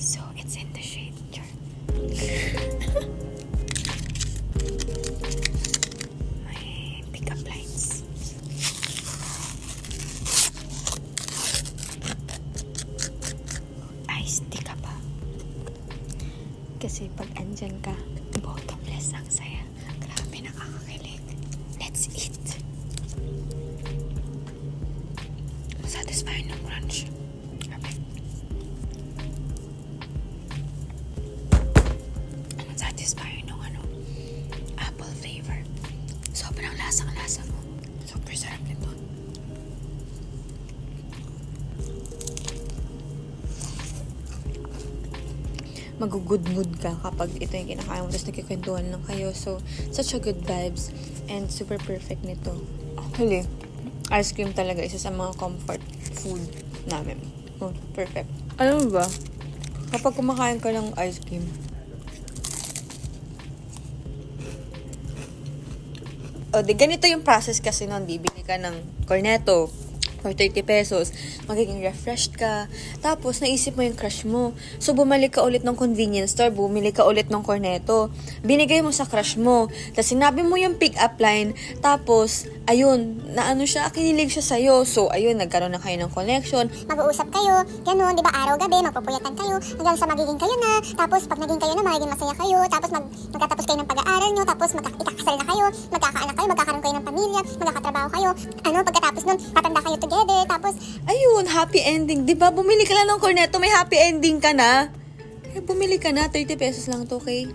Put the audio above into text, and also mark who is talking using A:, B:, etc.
A: So, it's in the shade. My pickup lines. Iced tea ka ba? Kasi pag andyan ka, bottomless ang saya. Grabe, nakakakilig. Let's eat. Satisfying ng crunch. Grabe. Satisfying ng apple flavor. Sobrang lasang-lasa mo. Super sarap nito. Mag-good mood ka kapag ito yung kinakain mo, tapos nagkikwentuhan lang kayo. So, such a good vibes and super perfect nito. Actually, ice cream talaga isa sa mga comfort food namin. Oh, perfect. Alam mo ba, kapag kumakain ka ng ice cream, ganito yung process kasi nun. Bibili ka ng cornetto for 30 pesos. Magiging refreshed ka. Tapos, naisip mo yung crush mo. So, bumalik ka ulit ng convenience store. Bumili ka ulit ng cornetto. Binigay mo sa crush mo. Tapos, sinabi mo yung pick-up line. Tapos, ayun, kinilig siya sa'yo. So, ayun, nagkaroon na kayo ng connection.
B: Mag-uusap kayo, ganun, di ba, araw-gabi, magpupuyatan kayo, hanggang sa magiging kayo na. Tapos, pag naging kayo na, magiging masaya kayo. Tapos, magtatapos kayo ng pag-aaral nyo. Tapos, ikakasal na kayo, magkakaanak kayo, magkakaroon kayo ng pamilya, magkakatrabaho kayo. Pagkatapos nun, tatanda kayo together. Tapos,
A: ayun, happy ending. Di ba, bumili ka lang ng cornetto, may happy ending ka na. Kaya bumili ka na, 30 pesos lang to, okay?